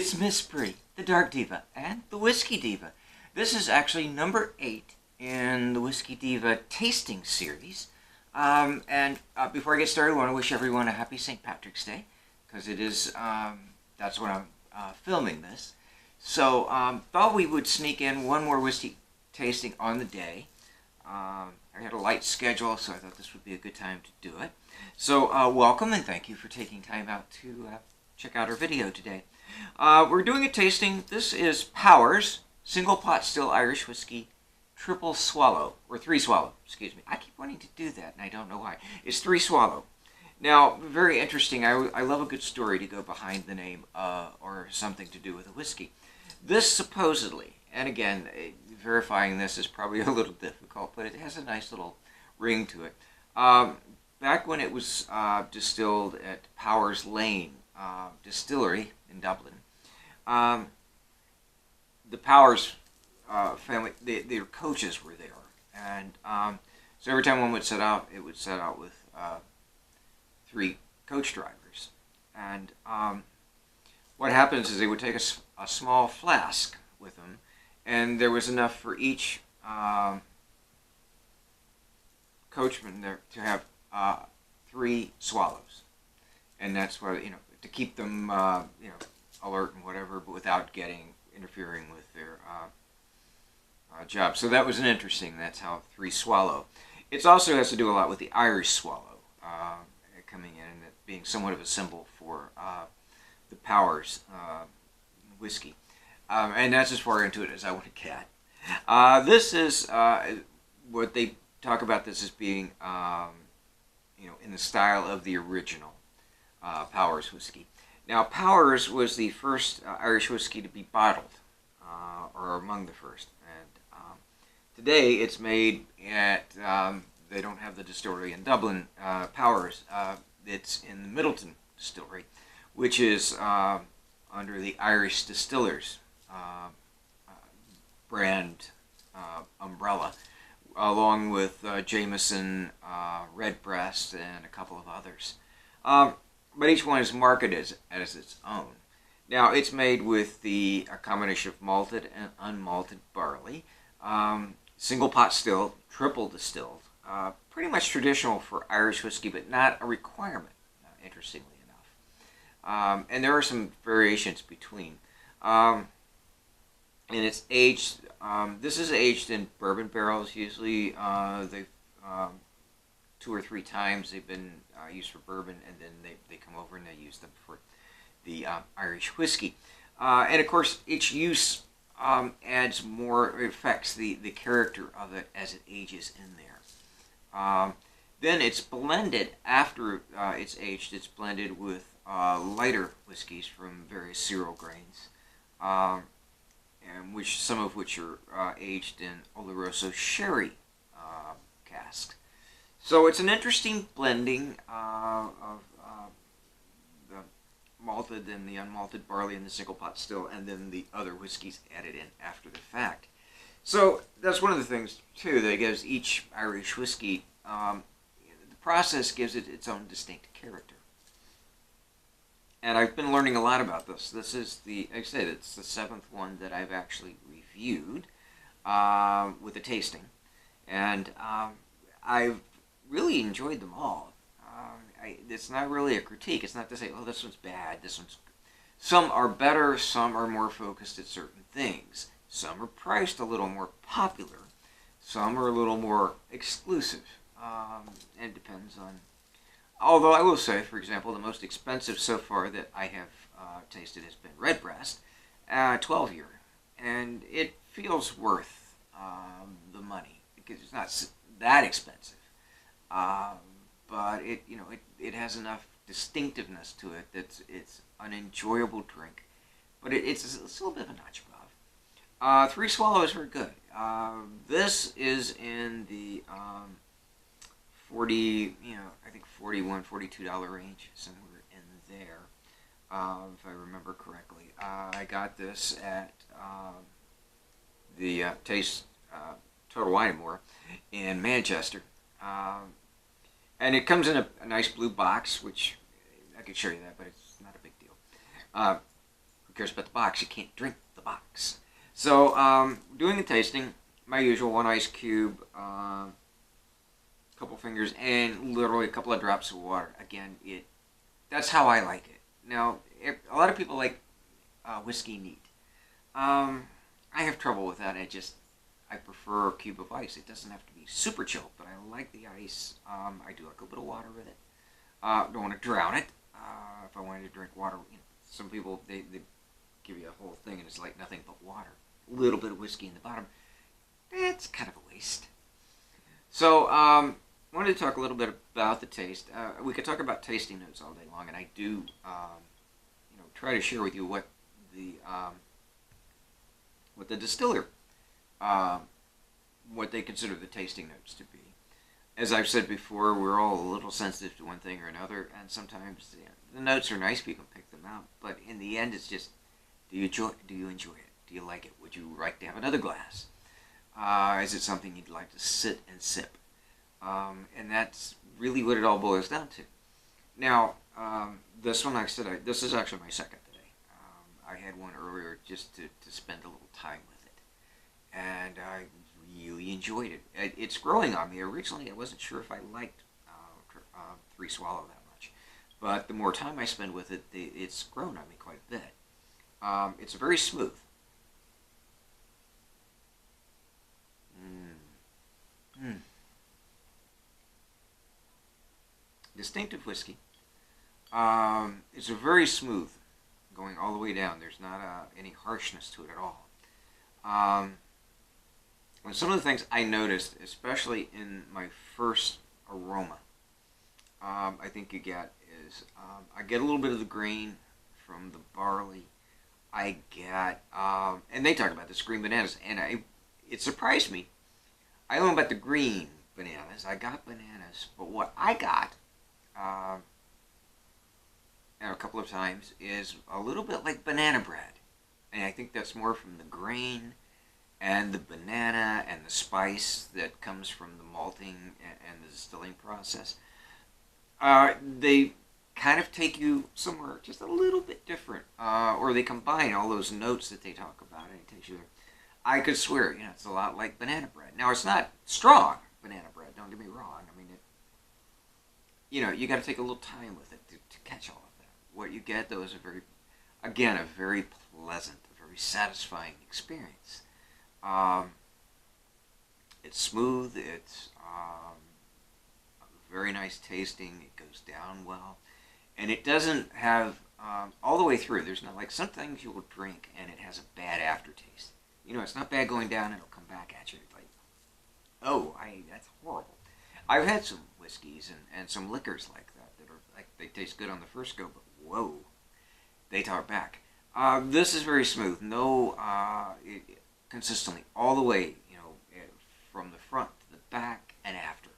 It's Miss Bree, the Dark Diva, and the Whiskey Diva. This is actually number 8 in the Whiskey Diva tasting series. Before I get started, I want to wish everyone a happy St. Patrick's Day, because it is, that's when I'm filming this. So, thought we would sneak in one more whiskey tasting on the day. I had a light schedule, so I thought this would be a good time to do it. So, welcome and thank you for taking time out to check out our video today. We're doing a tasting. This is Powers Single Pot Still Irish Whiskey Triple Swallow, or 3 Swallow, excuse me. I keep wanting to do that and I don't know why. It's 3 Swallow. Now, very interesting. I love a good story to go behind the name or something to do with a whiskey. This supposedly, and again, verifying this is probably a little difficult, but it has a nice little ring to it. Back when it was distilled at Powers Lane Distillery in Dublin, the Powers family, their coaches were there, and so every time one would set out, it would set out with 3 coach drivers. And what happens is they would take a small flask with them, and there was enough for each coachman there to have 3 swallows, and that's why, to keep them alert and whatever, but without interfering with their job. So that was an interesting. That's how 3 Swallow. It also has to do a lot with the Irish swallow coming in, and it being somewhat of a symbol for the Powers whiskey. And that's as far into it as I want to get. This is what they talk about this as being, in the style of the original Powers whiskey. Now, Powers was the first Irish whiskey to be bottled, or among the first. And today, it's made at, they don't have the distillery in Dublin, Powers. It's in the Middleton Distillery, which is under the Irish Distillers brand umbrella, along with Jameson, Redbreast, and a couple of others. But each one is marketed as its own. Now, it's made with a combination of malted and unmalted barley, single pot still, triple distilled, pretty much traditional for Irish whiskey, but not a requirement, interestingly enough. And there are some variations between. And it's aged, this is aged in bourbon barrels. Usually they've 2 or 3 times they've been used for bourbon, and then they come over and they use them for the Irish whiskey. And of course, each use adds more, affects the character of it as it ages in there. Then it's blended after it's aged. It's blended with lighter whiskeys from various cereal grains, and some of which are aged in Oloroso sherry casks. So it's an interesting blending of the malted and the unmalted barley and the single pot still, and then the other whiskeys added in after the fact. So that's one of the things too that gives each Irish whiskey, the process gives it its own distinct character. And I've been learning a lot about this. This is like I said, it's the 7th one that I've actually reviewed with a tasting, and I've really enjoyed them all. It's not really a critique. It's not to say, oh, this one's bad, this one's good. Some are better, some are more focused at certain things. Some are priced a little more popular. Some are a little more exclusive. It depends on... Although I will say, for example, the most expensive so far that I have tasted has been Redbreast, 12 year. And it feels worth the money, because it's not that expensive. But it has enough distinctiveness to it that it's an enjoyable drink, but it's a little bit of a notch above. 3 Swallow is very good. This is in the 40, I think $41, $42 range, somewhere in there, if I remember correctly. I got this at the Total Wine & More in Manchester. And it comes in a nice blue box, which I could show you that, but it's not a big deal. cares about the box? You can't drink the box. So doing the tasting, my usual, one ice cube, couple fingers, and literally a couple of drops of water. Again, that's how I like it. Now, a lot of people like whiskey neat. I have trouble with that. I prefer a cube of ice. It doesn't have to be super chilled, but I like the ice. I do like a little bit of water with it. Don't want to drown it. If I wanted to drink water, some people, they give you a whole thing and it's like nothing but water. A little bit of whiskey in the bottom. It's kind of a waste. So, wanted to talk a little bit about the taste. We could talk about tasting notes all day long, and I do, try to share with you what the distiller, what they consider the tasting notes to be. As I've said before, we're all a little sensitive to one thing or another, and sometimes the notes are nice. People pick them out, but in the end, it's just, do you enjoy it? Do you like it? Would you like to have another glass? Is it something you'd like to sit and sip? And that's really what it all boils down to. Now, this one, like I said, this is actually my second today. I had one earlier just to spend a little time with it. And I really enjoyed it. It's growing on me. Originally, I wasn't sure if I liked 3 Swallow that much. But the more time I spend with it, it's grown on me quite a bit. It's very smooth. Distinctive whiskey. It's a very smooth, going all the way down. There's not any harshness to it at all. And some of the things I noticed, especially in my first aroma, I think you get is I get a little bit of the grain from the barley. I get, and they talk about this green bananas, and it surprised me. I don't know about the green bananas. I got bananas, but what I got, and a couple of times, is a little bit like banana bread. And I think that's more from the grain and the banana and the spice that comes from the malting and the distilling process. They kind of take you somewhere just a little bit different, or they combine all those notes that they talk about, and it takes you there. I could swear, it's a lot like banana bread. Now, it's not strong banana bread, don't get me wrong. I mean, you got to take a little time with it to catch all of that. What you get, though, is a very pleasant, a very satisfying experience. It's smooth, it's very nice tasting, it goes down well, and it doesn't have, all the way through, there's not like some things you will drink and it has a bad aftertaste. It's not bad going down and it'll come back at you like, that's horrible. I've had some whiskeys and some liquors like that are like, they taste good on the first go, but whoa, they talk back. This is very smooth, consistently, all the way, from the front to the back and after.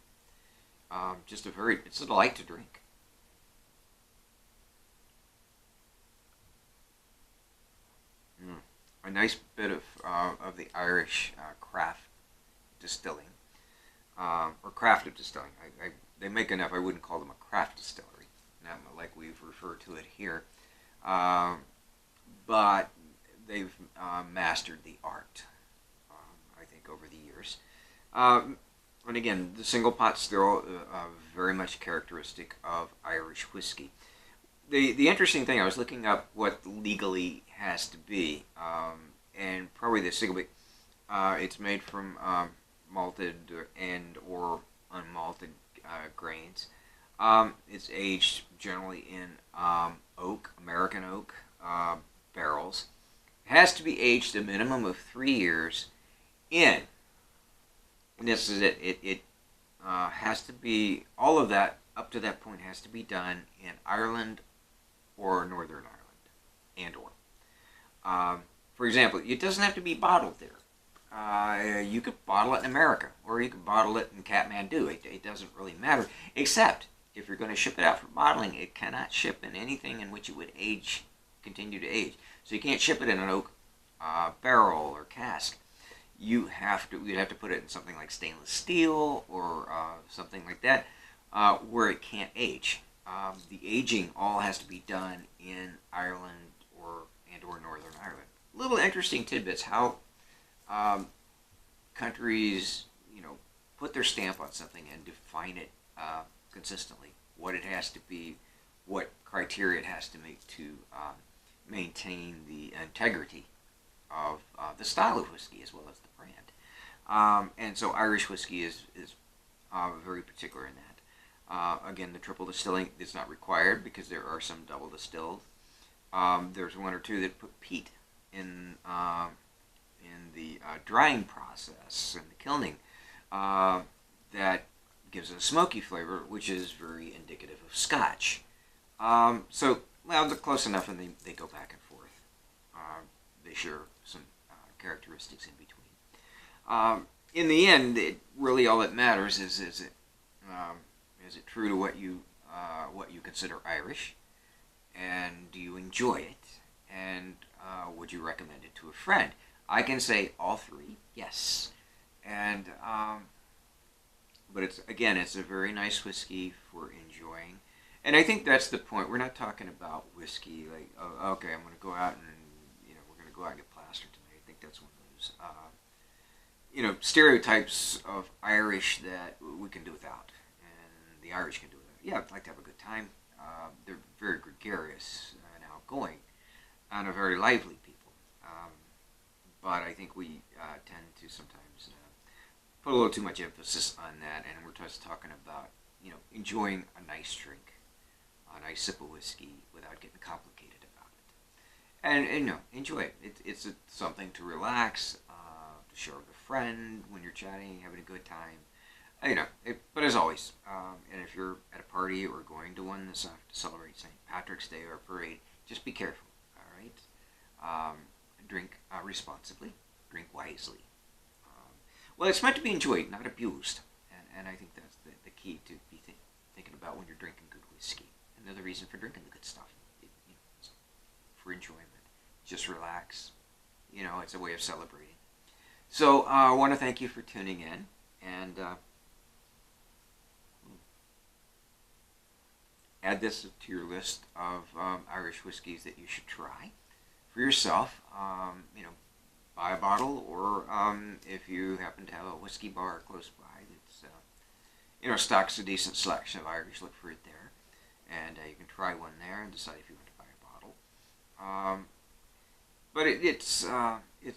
It's a delight to drink. A nice bit of the Irish craft distilling, or crafted distilling. They make enough. I wouldn't call them a craft distillery, not like we've referred to it here, but they've mastered the art. I think over the years, and again, the single pot still very much characteristic of Irish whiskey. The interesting thing, I was looking up what legally has to be, and probably the single, it's made from malted and or unmalted grains. It's aged generally in American oak barrels. It has to be aged a minimum of 3 years in, and this is it. It has to be, all of that up to that point has to be done in Ireland or Northern Ireland, for example, it doesn't have to be bottled there. You could bottle it in America, or you could bottle it in Kathmandu. It doesn't really matter, except if you're going to ship it out for bottling, it cannot ship in anything in which it would continue to age. So you can't ship it in an oak barrel or cask. You'd have to put it in something like stainless steel or something like that, where it can't age. The aging all has to be done in Ireland and or Northern Ireland. Little interesting tidbits how countries, put their stamp on something and define it consistently. What it has to be, what criteria it has to make to maintain the integrity of the style of whiskey as well as the brand. And so Irish whiskey is very particular in that. Again, the triple distilling is not required because there are some double distilled. There's one or two that put peat in the drying process and the kilning that gives it a smoky flavor, which is very indicative of Scotch. So, well, they're close enough, and they go back and forth. They share some characteristics in between. In the end, really all that matters is it true to what you consider Irish, and do you enjoy it, and would you recommend it to a friend? I can say all three, yes, and but it's a very nice whiskey for enjoying. And I think that's the point. We're not talking about whiskey like, oh, okay, I'm going to go out and we're going to go out and get plastered tonight. I think that's one of those stereotypes of Irish that we can do without, and the Irish can do without. Yeah, I'd like to have a good time. They're very gregarious and outgoing, and are very lively people. But I think we tend to sometimes put a little too much emphasis on that, and we're just talking about enjoying a nice drink, a nice sip of whiskey without getting complicated about it, and enjoy it. It's something to relax, to share with a friend when you're chatting, having a good time. But as always, and if you're at a party or going to one to celebrate St. Patrick's Day or a parade, just be careful. All right, drink responsibly, drink wisely. Well, it's meant to be enjoyed, not abused, and I think that's the key to be thinking about when you're drinking good whiskey. Another reason for drinking the good stuff, it's for enjoyment. Just relax. It's a way of celebrating. So I want to thank you for tuning in, and add this to your list of Irish whiskeys that you should try for yourself. Buy a bottle, or if you happen to have a whiskey bar close by that stocks a decent selection of Irish, look for it there, and you can try one there and decide if you want to buy a bottle. But it's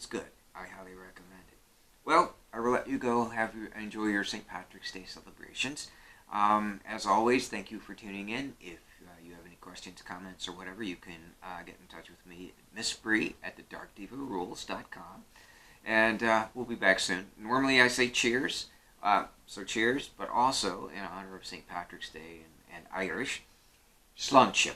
good. I highly recommend it. Well, I will let you go. Enjoy your St. Patrick's Day celebrations. As always, thank you for tuning in. If you have any questions, comments, or whatever, you can get in touch with me at Miss Bree at thedarkdivarules.com. And we'll be back soon. Normally I say cheers, so cheers, but also in honor of St. Patrick's Day and Irish, Sláinte.